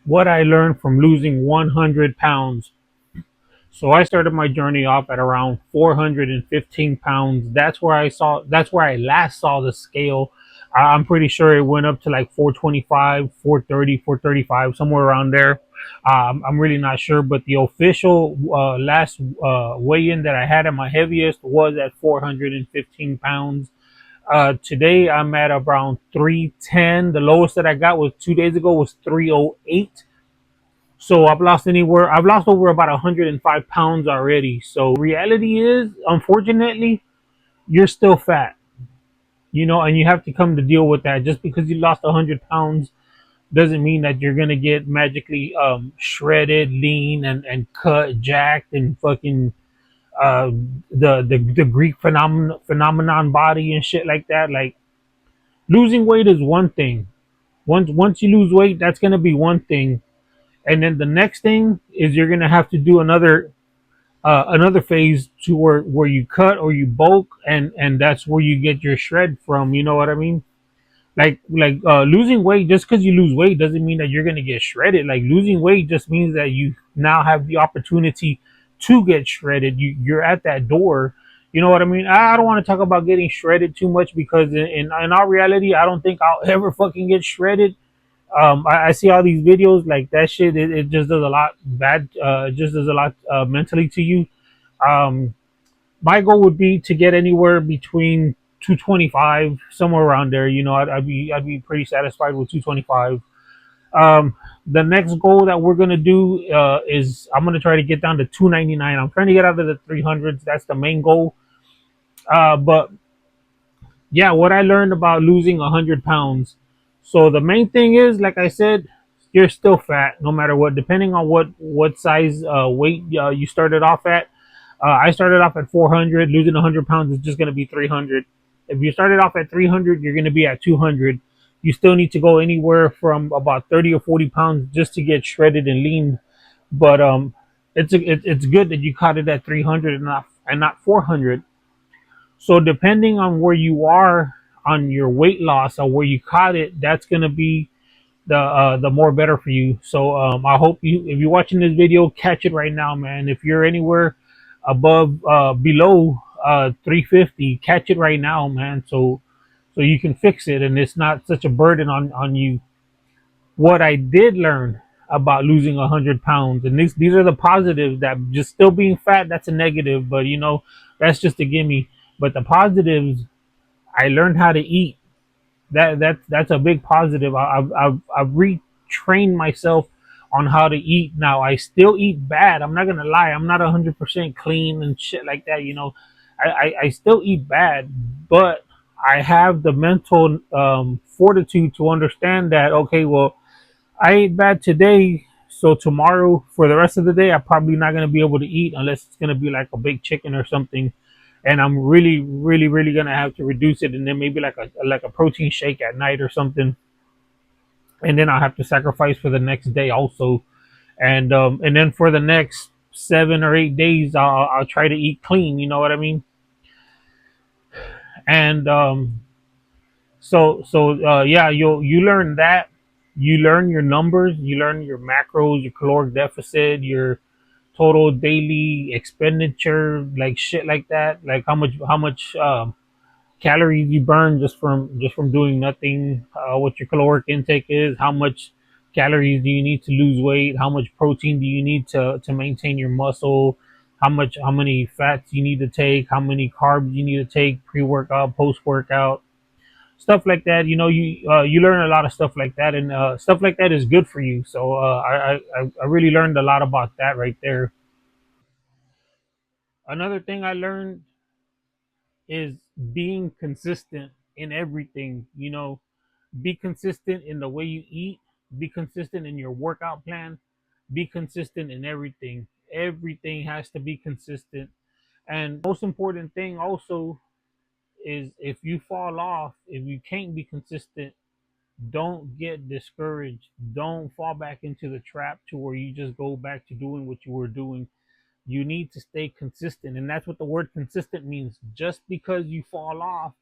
what I learned from losing 100 pounds. So I started my journey off at around 415 pounds. That's where I last saw the scale. I'm pretty sure it went up to like 425, 430, 435, somewhere around there. I'm really not sure, but the official last weigh-in that I had at my heaviest was at 415 pounds. Today I'm at around 310. The lowest that I got was 2 days ago was 308. So I've lost over about 105 pounds already. So the reality is, unfortunately, you're still fat, and you have to come to deal with that. Just because you lost 100 pounds doesn't mean that you're gonna get magically shredded, lean, and cut, jacked, and fucking uh, the Greek phenomenon body and shit like that. Like, losing weight is one thing. Once you lose weight, that's gonna be one thing, and then the next thing is you're gonna have to do another phase to where you cut or you bulk, and that's where you get your shred from. You know what I mean? Like losing weight, just because you lose weight doesn't mean that you're gonna get shredded. Like, losing weight just means that you now have the opportunity to get shredded. You're at that door. You know what I mean? I don't want to talk about getting shredded too much, because in all reality, I don't think I'll ever fucking get shredded. I see all these videos like that shit. It just does a lot bad. It just does a lot mentally to you. um, my goal would be to get anywhere between 225, somewhere around there. I'd be pretty satisfied with 225. Um, the next goal that we're gonna do is I'm gonna try to get down to 299. I'm trying to get out of the 300s. That's the main goal. But yeah, what I learned about losing 100 pounds. So the main thing is, like I said, you're still fat no matter what, depending on what size weight you started off at. I started off at 400. Losing 100 pounds is just going to be 300. If you started off at 300, you're going to be at 200. You still need to go anywhere from about 30 or 40 pounds just to get shredded and lean. But it's good that you caught it at 300 and not 400. So depending on where you are on your weight loss or where you caught it, that's gonna be the more better for you. So I hope if you're watching this video, catch it right now, man. If you're anywhere below 350, catch it right now, man. So you can fix it and it's not such a burden on you. What I did learn about losing 100 pounds, and these are the positives. That just still being fat, that's a negative, but that's just a gimme. But the positives, I learned how to eat. That's a big positive. I've retrained myself on how to eat. Now I still eat bad. I'm not gonna lie. I'm not 100% clean and shit like that. I still eat bad, but I have the mental fortitude to understand that, okay, well, I ate bad today, so tomorrow for the rest of the day, I'm probably not gonna be able to eat unless it's gonna be like a big chicken or something, and I'm really, really, really gonna have to reduce it, and then maybe like a protein shake at night or something, and then I'll have to sacrifice for the next day also, and then for the next 7 or 8 days, I'll try to eat clean. You know what I mean? And yeah, you learn that. You learn your numbers, you learn your macros, your caloric deficit, your total daily expenditure, like shit like that, like how much calories you burn just from doing nothing, what your caloric intake is, how much calories do you need to lose weight, how much protein do you need to maintain your muscle, how many fats you need to take, how many carbs you need to take pre-workout, post-workout, stuff like that. You learn a lot of stuff like that, and stuff like that is good for you. So I really learned a lot about that right there. Another thing I learned is being consistent in everything. Be consistent in the way you eat, be consistent in your workout plan, be consistent in everything. Everything has to be consistent. And the most important thing also is, if you fall off, if you can't be consistent, don't get discouraged. Don't fall back into the trap to where you just go back to doing what you were doing. You need to stay consistent, and that's what the word consistent means. Just because you fall off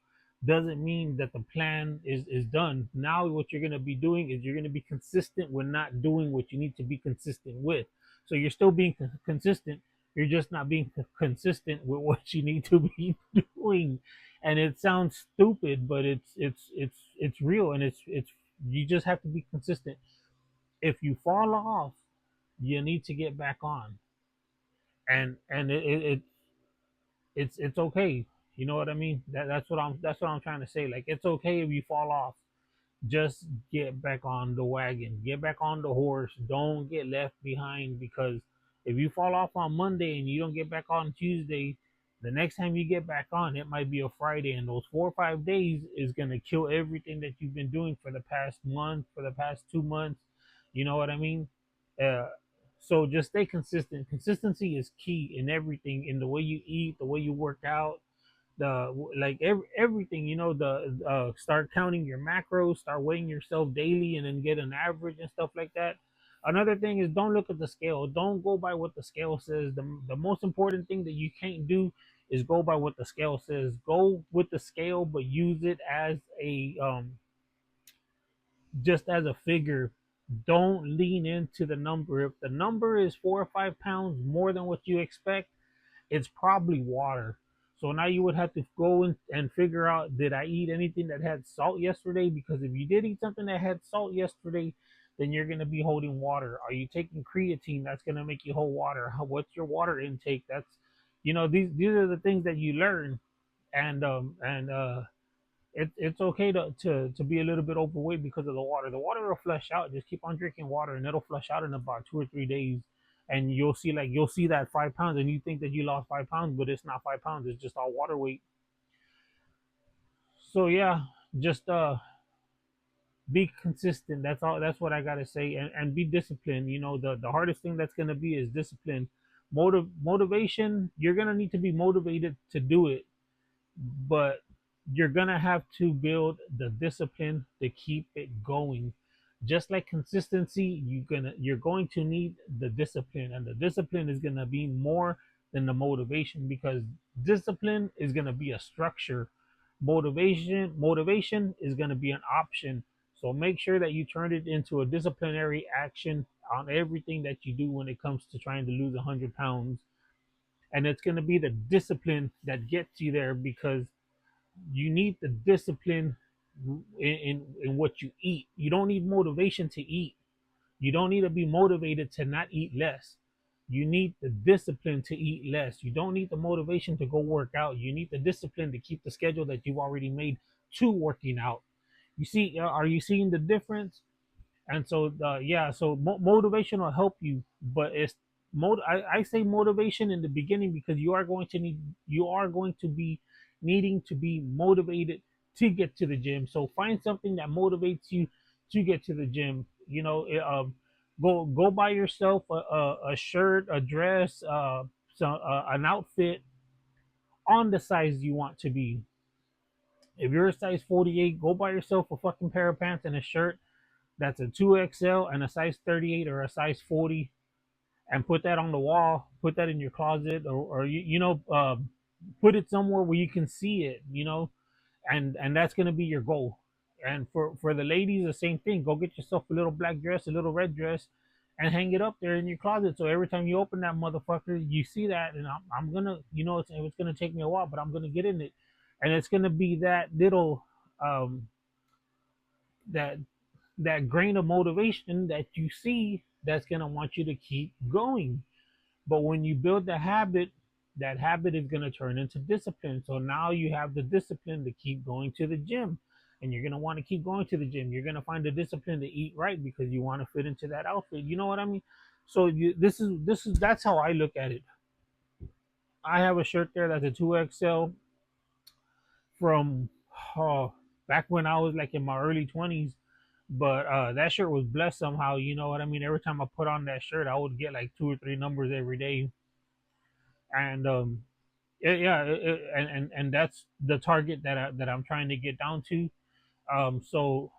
doesn't mean that the plan is done. Now what you're going to be doing is you're going to be consistent with not doing what you need to be consistent with. So you're still being consistent, you're just not being consistent with what you need to be doing. And it sounds stupid, but it's real, and it's you just have to be consistent. If you fall off, you need to get back on. And it's okay. You know what I mean? That's what I'm trying to say. Like, it's okay if you fall off. Just get back on the wagon, get back on the horse. Don't get left behind, because if you fall off on Monday and you don't get back on Tuesday, the next time you get back on, it might be a Friday, and those 4 or 5 days is gonna kill everything that you've been doing for the past month, for the past 2 months. You know what I mean? Uh, so just stay consistent. Consistency is key in everything, in the way you eat, the way you work out, the like everything. The start counting your macros, start weighing yourself daily, and then get an average and stuff like that. Another thing is, don't look at the scale. Don't go by what the scale says. The most important thing that you can't do is go by what the scale says. Go with the scale, but use it as a just as a figure. Don't lean into the number. If the number is 4 or 5 pounds more than what you expect, it's probably water. So now you would have to go in and figure out, did I eat anything that had salt yesterday? Because if you did eat something that had salt yesterday, then you're going to be holding water. Are you taking creatine? That's going to make you hold water. What's your water intake? These are the things that you learn. And it's okay to be a little bit overweight because of the water. The water will flush out. Just keep on drinking water, and it'll flush out in about 2 or 3 days. And you'll see that 5 pounds, and you think that you lost 5 pounds, but it's not 5 pounds. It's just all water weight. So yeah, just be consistent. That's all. That's what I gotta say, and be disciplined. The hardest thing that's gonna be is discipline. Motivation. You're gonna need to be motivated to do it, but you're gonna have to build the discipline to keep it going. Just like consistency, you're going to need the discipline, and the discipline is gonna be more than the motivation, because discipline is gonna be a structure. Motivation is gonna be an option. So make sure that you turn it into a disciplinary action on everything that you do when it comes to trying to lose 100 pounds. And it's going to be the discipline that gets you there, because you need the discipline in what you eat. You don't need motivation to eat. You don't need to be motivated to not eat less. You need the discipline to eat less. You don't need the motivation to go work out. You need the discipline to keep the schedule that you've already made to working out. You see, are you seeing the difference? And so yeah, so motivation will help you, but I say motivation in the beginning, because you are going to be needing to be motivated to get to the gym. So find something that motivates you to get to the gym. Go buy yourself a shirt, a dress, an outfit on the size you want to be. If you're a size 48, go buy yourself a fucking pair of pants and a shirt that's a 2XL and a size 38 or a size 40, and put that on the wall, put that in your closet, or put it somewhere where you can see it, and that's going to be your goal. And for the ladies, the same thing. Go get yourself a little black dress, a little red dress, and hang it up there in your closet, so every time you open that motherfucker, you see that. And I'm gonna, it's gonna take me a while, but I'm gonna get in it. And it's gonna be that little um that that grain of motivation that you see, that's going to want you to keep going. But when you build the habit, that habit is going to turn into discipline. So now you have the discipline to keep going to the gym, and you're going to want to keep going to the gym. You're going to find the discipline to eat right, because you want to fit into that outfit. You know what I mean? So that's how I look at it. I have a shirt there that's a 2XL from oh, back when I was like in my early 20s. But that shirt was blessed somehow. You know what I mean? Every time I put on that shirt, I would get like 2 or 3 numbers every day. And yeah, and that's the target that I'm trying to get down to. So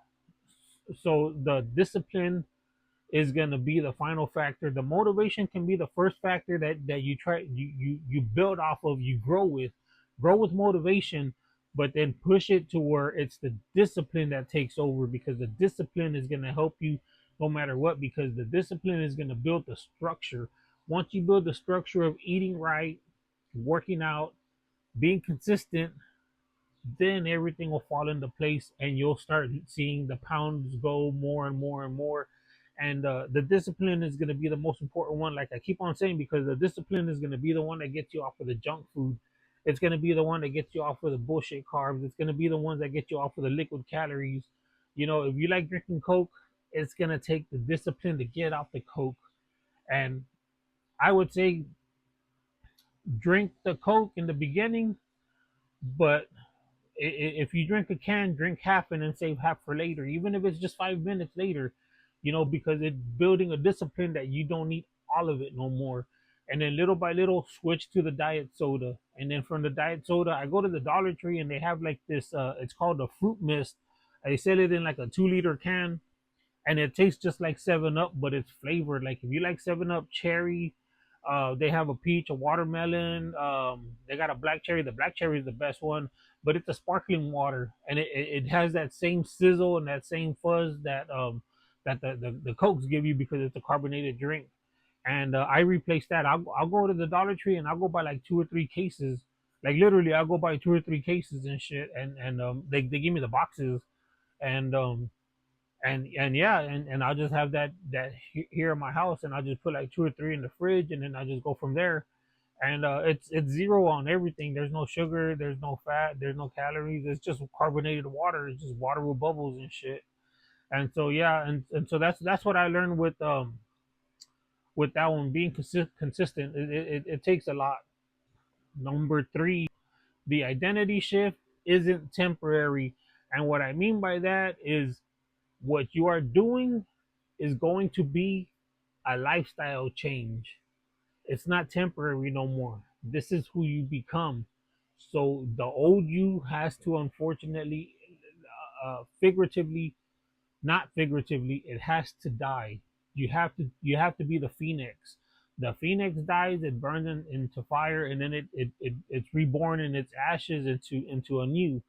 the discipline is going to be the final factor. The motivation can be the first factor that you build off of. You grow with motivation. but then push it to where it's the discipline that takes over, because the discipline is going to help you no matter what, because the discipline is going to build the structure. Once you build the structure of eating right, working out, being consistent, then everything will fall into place and you'll start seeing the pounds go more and more and more. And the discipline is going to be the most important one, like I keep on saying, because the discipline is going to be the one that gets you off of the junk food. It's going to be the one that gets you off of the bullshit carbs. It's going to be the ones that get you off of the liquid calories. You know, if you like drinking Coke, it's going to take the discipline to get off the Coke. And I would say drink the Coke in the beginning, but if you drink a can, drink half and then save half for later, even if it's just 5 minutes later, you know, because it's building a discipline that you don't need all of it no more. And then little by little, switch to the diet soda. And then from the diet soda, I go to the Dollar Tree and they have like this, it's called a fruit mist. They sell it in like a 2 liter can, and it tastes just like Seven Up, but it's flavored. Like if you like Seven Up cherry, they have a peach, a watermelon. They got a black cherry. The black cherry is the best one, but it's a sparkling water, and it has that same sizzle and that same fuzz that the Cokes give you, because it's a carbonated drink. And I replace that. I'll go to the Dollar Tree and I'll go buy like 2 or 3 cases. Like literally, I'll go buy 2 or 3 cases and shit, and they give me the boxes, and and yeah, and I'll just have that here in my house, and I'll just put like 2 or 3 in the fridge, and then I just go from there. And it's zero on everything. There's no sugar, there's no fat, there's no calories. It's just carbonated water. It's just water with bubbles and shit. And so yeah, and so that's what I learned with that one, being consistent. It takes a lot. Number three, the identity shift isn't temporary, and what I mean by that is what you are doing is going to be a lifestyle change. It's not temporary no more. This is who you become. So the old you has to, unfortunately, figuratively, not figuratively, it has to die. You have to be the phoenix. The phoenix dies, it burns into fire, and then it's reborn in its ashes into a new.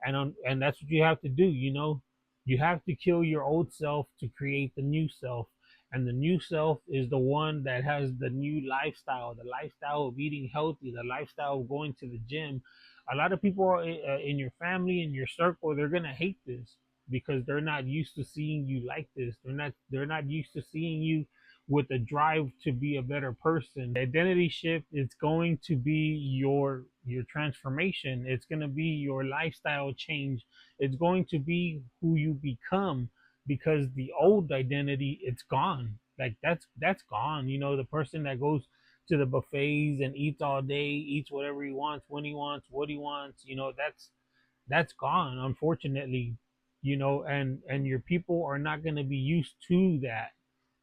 And that's what you have to do, you know. You have to kill your old self to create the new self. And the new self is the one that has the new lifestyle, the lifestyle of eating healthy, the lifestyle of going to the gym. A lot of people in your family, in your circle, they're going to hate this, because they're not used to seeing you like this. They're not used to seeing you with a drive to be a better person. The identity shift is going to be your transformation. It's going to be your lifestyle change. It's going to be who you become, because the old identity, it's gone. Like that's gone. You know, the person that goes to the buffets and eats all day, eats whatever he wants, when he wants, what he wants, you know, that's gone, unfortunately. You know, and your people are not going to be used to that,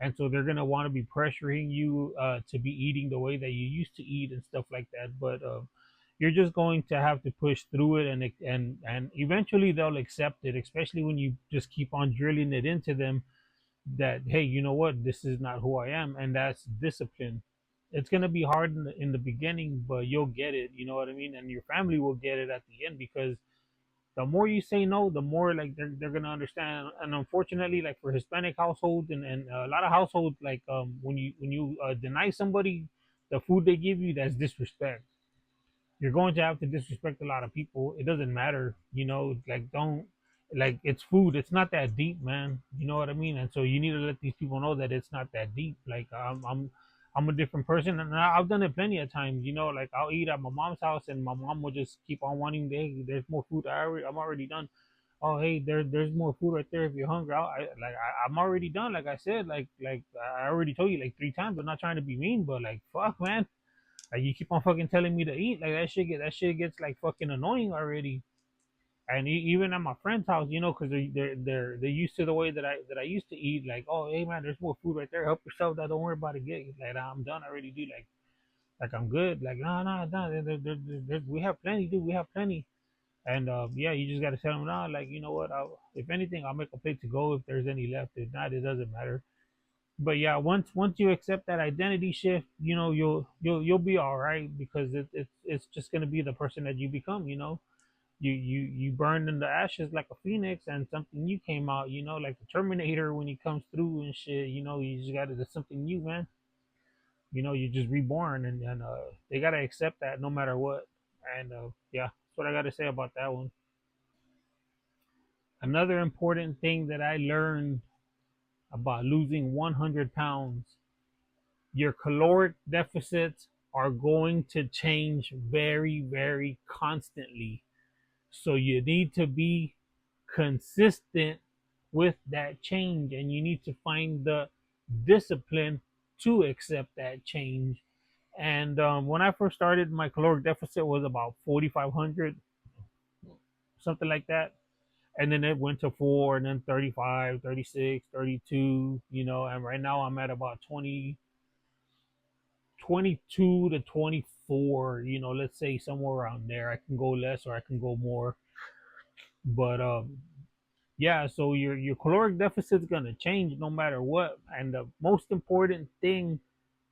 and so they're going to want to be pressuring you to be eating the way that you used to eat and stuff like that. But you're just going to have to push through it, and eventually they'll accept it, especially when you just keep on drilling it into them that, hey, you know what, this is not who I am. And that's discipline. It's going to be hard in the beginning, but you'll get it, you know what I mean, and your family will get it at the end, because the more you say no, the more like they're gonna understand. And unfortunately, like for Hispanic households and a lot of households, like when you deny somebody the food they give you, that's disrespect. You're going to have to disrespect a lot of people. It doesn't matter, you know. Like don't, like it's food. It's not that deep, man. You know what I mean? And so you need to let these people know that it's not that deep. Like I'm a different person, and I've done it plenty of times. You know, like I'll eat at my mom's house, and my mom will just keep on wanting. Hey, there's more food. I'm already done. Oh, hey, there's more food right there if you're hungry. I'm already done. Like I said, like I already told you like 3 times. I'm not trying to be mean, but like fuck, man. Like you keep on fucking telling me to eat. Like that shit gets like fucking annoying already. And even at my friend's house, you know, because they're used to the way that I used to eat. Like, oh, hey man, there's more food right there. Help yourself. That don't worry about it. Get like I'm done. I already do. Like I'm good. Like no. We have plenty, dude. We have plenty. And yeah, you just gotta tell them now. Like you know what? If anything, I'll make a plate to go if there's any left. If not, it doesn't matter. But yeah, once you accept that identity shift, you know you'll be all right, because it's just gonna be the person that you become. You know, You burned in the ashes like a phoenix, and something new came out. Like the Terminator when he comes through and shit. You just got to do something new, man. You're just reborn, and they gotta accept that no matter what. And yeah, that's what I got to say about that one. Another important thing that I learned about losing 100 pounds: your caloric deficits are going to change very, very constantly. So you need to be consistent with that change, and you need to find the discipline to accept that change. And when I first started, my caloric deficit was about 4,500, something like that. And then it went to four, and then 35, 36, 32, and right now I'm at about 20, 22 to 24, let's say somewhere around there. I can go less or I can go more. But yeah, so your caloric deficit is going to change no matter what. And the most important thing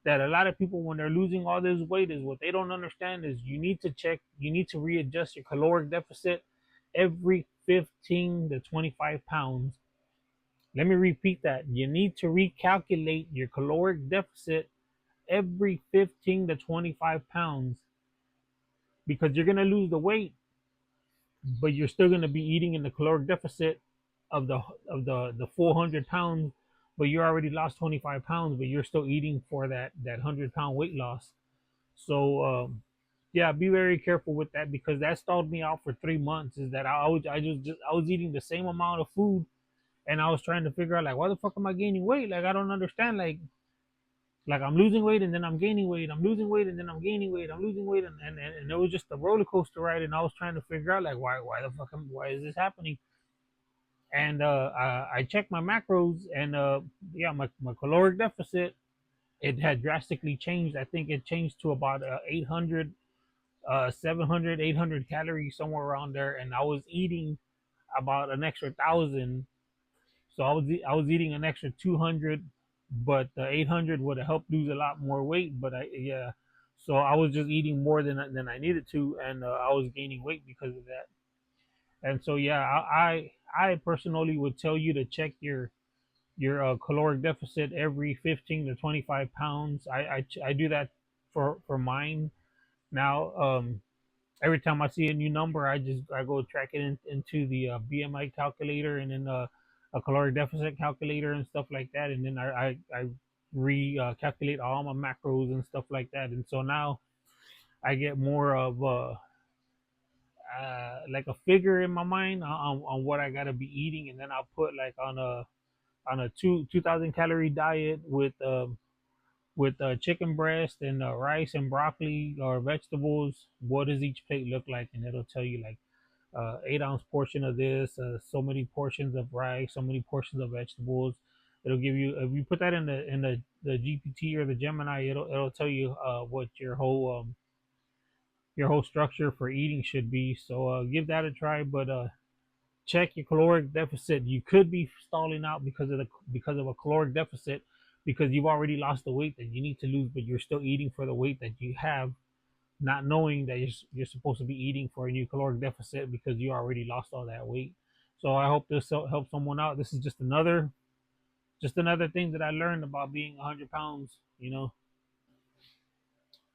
that a lot of people, when they're losing all this weight, is what they don't understand is you need to readjust your caloric deficit every 15 to 25 pounds. Let me repeat that. You need to recalculate your caloric deficit every 15 to 25 pounds, because you're going to lose the weight, but you're still going to be eating in the caloric deficit of the 400 pounds, but you already lost 25 pounds, but you're still eating for that 100-pound weight loss. So yeah, be very careful with that, because that stalled me out for 3 months. Is that I was eating the same amount of food, and I was trying to figure out, like, why the fuck am I gaining weight? Like, I don't understand. Like I'm losing weight and then I'm gaining weight. I'm losing weight and then I'm gaining weight. I'm losing weight, and it was just a roller coaster ride. And I was trying to figure out, like, why the fuck why is this happening? And I checked my macros, and yeah, my caloric deficit, it had drastically changed. I think it changed to about 800, 700, 800 calories, somewhere around there, and I was eating about an extra 1,000. So I was eating an extra 200, but the 800 would have helped lose a lot more weight. But yeah, so I was just eating more than I needed to, and I was gaining weight because of that. And so yeah, I personally would tell you to check your caloric deficit every 15 to 25 pounds. I do that for mine now. Every time I see a new number, I go track it into the BMI calculator, and then a caloric deficit calculator and stuff like that, and then I recalculate all my macros and stuff like that, and so now I get more of like a figure in my mind on what I gotta be eating, and then I'll put like on a 2,000 calorie diet with chicken breast and rice and broccoli or vegetables. What does each plate look like? And it'll tell you, like, 8-ounce portion of this, so many portions of rice, so many portions of vegetables. It'll give you, if you put that in the GPT or the Gemini, it'll tell you what your whole structure for eating should be. So give that a try, but check your caloric deficit. You could be stalling out because of a caloric deficit, because you've already lost the weight that you need to lose, but you're still eating for the weight that you have, not knowing that you're supposed to be eating for a new caloric deficit because you already lost all that weight. So I hope this helps someone out. This is just another thing that I learned about being 100 pounds.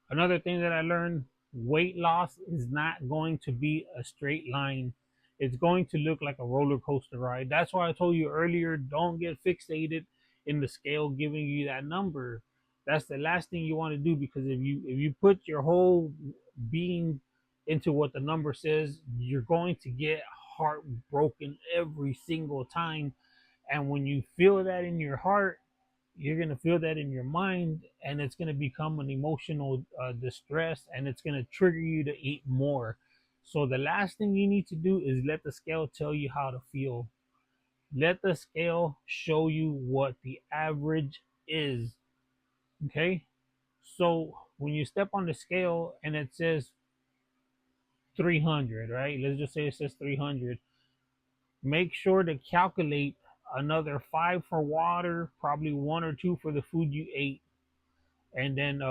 Another thing that I learned: weight loss is not going to be a straight line. It's going to look like a roller coaster ride. That's why I told you earlier, don't get fixated in the scale giving you that number. That's the last thing you want to do, because if you put your whole being into what the number says, you're going to get heartbroken every single time. And when you feel that in your heart, you're going to feel that in your mind, and it's going to become an emotional distress, and it's going to trigger you to eat more. So the last thing you need to do is let the scale tell you how to feel. Let the scale show you what the average is. Okay, so when you step on the scale and it says 300, right? Let's just say it says 300. Make sure to calculate another 5 for water, probably 1 or 2 for the food you ate, and then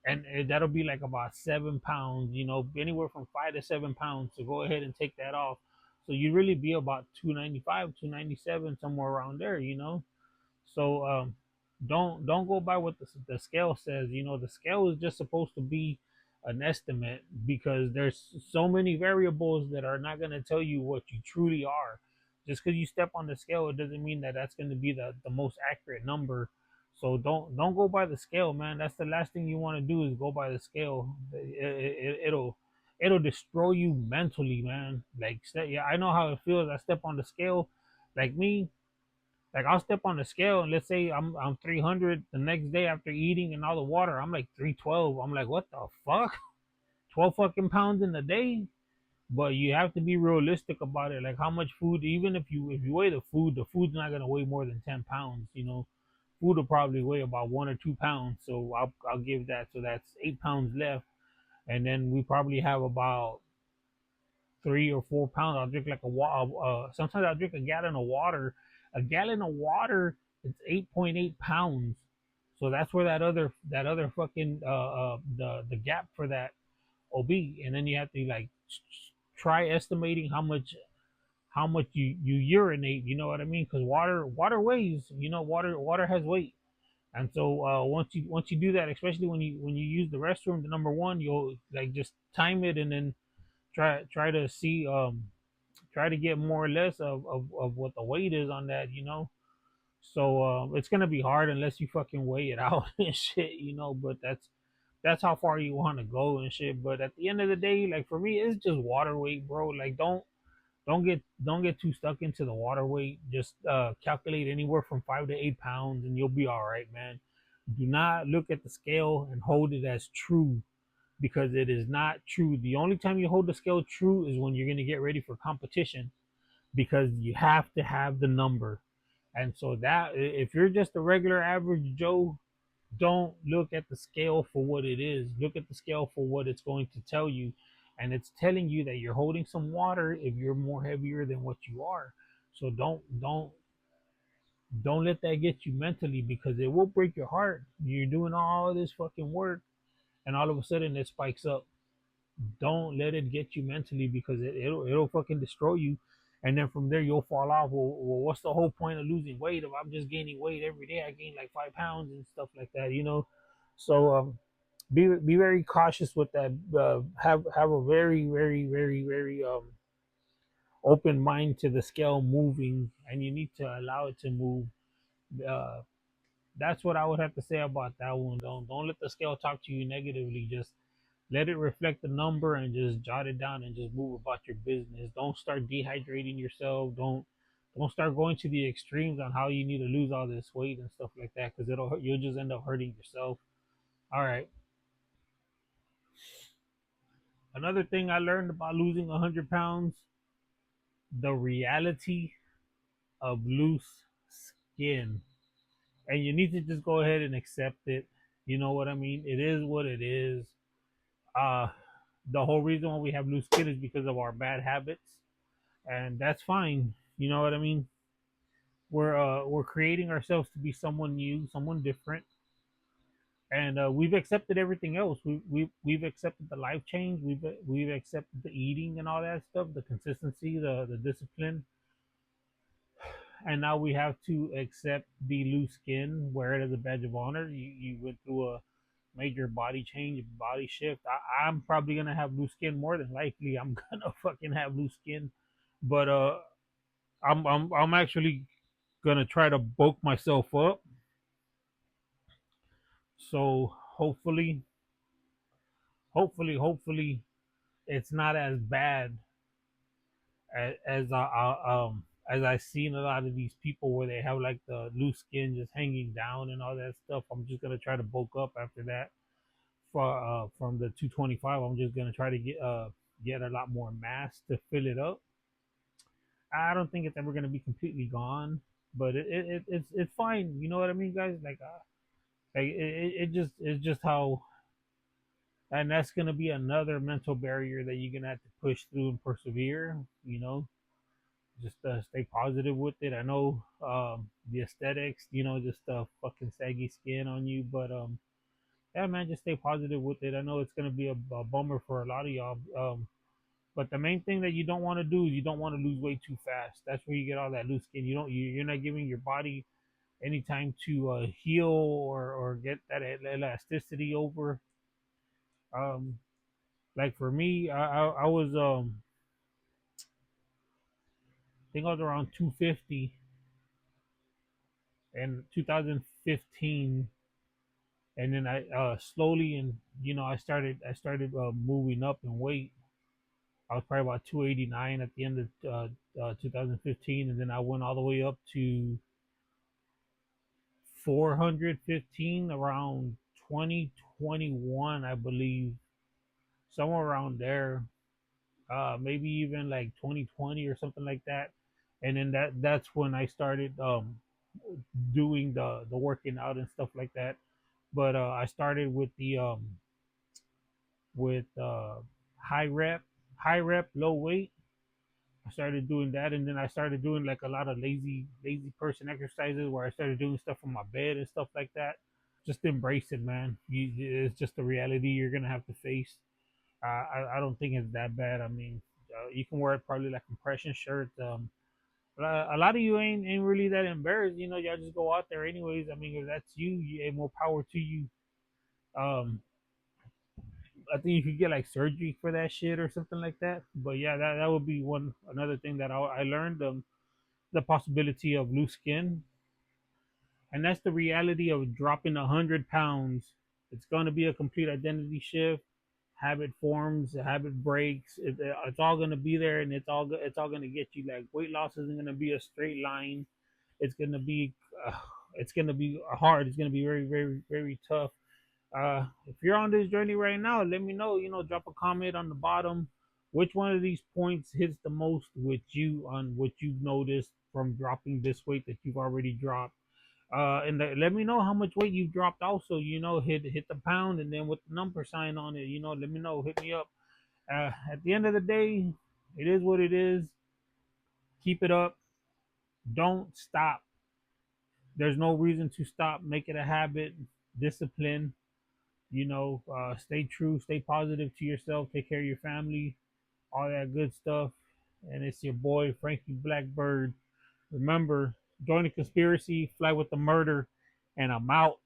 and that'll be like about 7 pounds, anywhere from 5 to 7 pounds. So go ahead and take that off. So you really be about 295, 297, somewhere around there, So don't go by what the scale says. The scale is just supposed to be an estimate because there's so many variables that are not going to tell you what you truly are. Just because you step on the scale, it doesn't mean that that's going to be the most accurate number. So don't go by the scale, man. That's the last thing you want to do is go by the scale. It'll destroy you mentally, man. Like, yeah, I know how it feels. I step on the scale, like me, like I'll step on the scale and let's say I'm 300. The next day after eating and all the water, I'm like 312. I'm like, what the fuck? 12 fucking pounds in a day. But you have to be realistic about it. Like how much food, even if you weigh the food's not gonna weigh more than 10 pounds. Food will probably weigh about 1 or 2 pounds. So I'll give that. So that's 8 pounds left, and then we probably have about 3 or 4 pounds. I'll drink like a water. Sometimes I'll drink a gallon of water. A gallon of water, it's 8.8 pounds. So that's where that other fucking the gap for that will be. And then you have to like try estimating how much you urinate. You know what I mean? Because water weighs. Water has weight. And so once you do that, especially when you use the restroom, the number one, you'll like just time it and then try to see try to get more or less of what the weight is on that. So it's gonna be hard unless you fucking weigh it out and shit. But that's how far you want to go and shit. But at the end of the day, like for me, it's just water weight, bro. Like don't get too stuck into the water weight. Just calculate anywhere from 5 to 8 pounds, and you'll be all right, man. Do not look at the scale and hold it as true because it is not true. The only time you hold the scale true is when you're going to get ready for competition because you have to have the number. And so that if you're just a regular average Joe, don't look at the scale for what it is. Look at the scale for what it's going to tell you. And it's telling you that you're holding some water if you're more heavier than what you are. So don't let that get you mentally because it will break your heart. You're doing all this fucking work and all of a sudden it spikes up. Don't let it get you mentally because it'll fucking destroy you. And then from there you'll fall off. Well, what's the whole point of losing weight if I'm just gaining weight every day? I gain like 5 pounds and stuff like that. So be very cautious with that. Have a very very very very open mind to the scale moving, and you need to allow it to move. Uh, that's what I would have to say about that one. Don't let the scale talk to you negatively. Just let it reflect the number and just jot it down and just move about your business. Don't start dehydrating yourself. Don't start going to the extremes on how you need to lose all this weight and stuff like that because you'll just end up hurting yourself. All right. Another thing I learned about losing 100 pounds: the reality of loose skin, and you need to just go ahead and accept it. You know what I mean? It is what it is. Uh, the whole reason why we have loose skin is because of our bad habits, and that's fine. You know what I mean? We're creating ourselves to be someone new, someone different, and we've accepted everything else. We've accepted the life change. We've accepted the eating and all that stuff, the consistency, the discipline, and now we have to accept the loose skin, wear it as a badge of honor. You went through a major body change, body shift. I'm probably gonna have loose skin more than likely. I'm gonna fucking have loose skin, but I'm actually gonna try to bulk myself up. So hopefully, it's not as bad as I've seen a lot of these people where they have like the loose skin just hanging down and all that stuff. I'm just gonna try to bulk up after that. From the 225, I'm just gonna try to get a lot more mass to fill it up. I don't think it's ever gonna be completely gone, but it's fine. You know what I mean, guys? Like it's just how, and that's gonna be another mental barrier that you're gonna have to push through and persevere. Just stay positive with it. I know the aesthetics, just fucking saggy skin on you, but yeah, man, just stay positive with it. I know it's gonna be a bummer for a lot of y'all. But the main thing that you don't want to do is you don't want to lose weight too fast. That's where you get all that loose skin. You're not giving your body any time to heal or get that elasticity over. Um, like for me, I was I think I was around 250 in 2015, and then I slowly and I started moving up in weight. I was probably about 289 at the end of 2015, and then I went all the way up to 415 around 2021, I believe, somewhere around there. Maybe even like 2020 or something like that. And then that's when I started doing the working out and stuff like that. But I started with the with high rep, low weight. I started doing that, and then I started doing like a lot of lazy person exercises where I started doing stuff from my bed and stuff like that. Just embrace it, man. It's just the reality you're gonna have to face. I don't think it's that bad. I mean, you can wear it probably like compression shirt. A lot of you ain't really that embarrassed. You know, y'all just go out there anyways. I mean, if that's you, more power to you. Um, I think you could get like surgery for that shit or something like that. But yeah, that would be one another thing that I learned. The possibility of loose skin, and that's the reality of dropping 100 pounds. It's going to be a complete identity shift. Habit forms, habit breaks. It's all going to be there, and it's all going to get you. Like weight loss isn't going to be a straight line. It's going to be it's going to be hard. It's going to be very tough. If you're on this journey right now, let me know. You know, drop a comment on the bottom. Which one of these points hits the most with you on what you've noticed from dropping this weight that you've already dropped? And let me know how much weight you've dropped. Also, hit the pound and then with the number sign on it. Let me know. Hit me up. At the end of the day, it is what it is. Keep it up. Don't stop. There's no reason to stop. Make it a habit. Discipline. Stay true. Stay positive to yourself. Take care of your family. All that good stuff. And it's your boy Frankie Blackbird. Remember, join the conspiracy. Fly with the murder. And I'm out.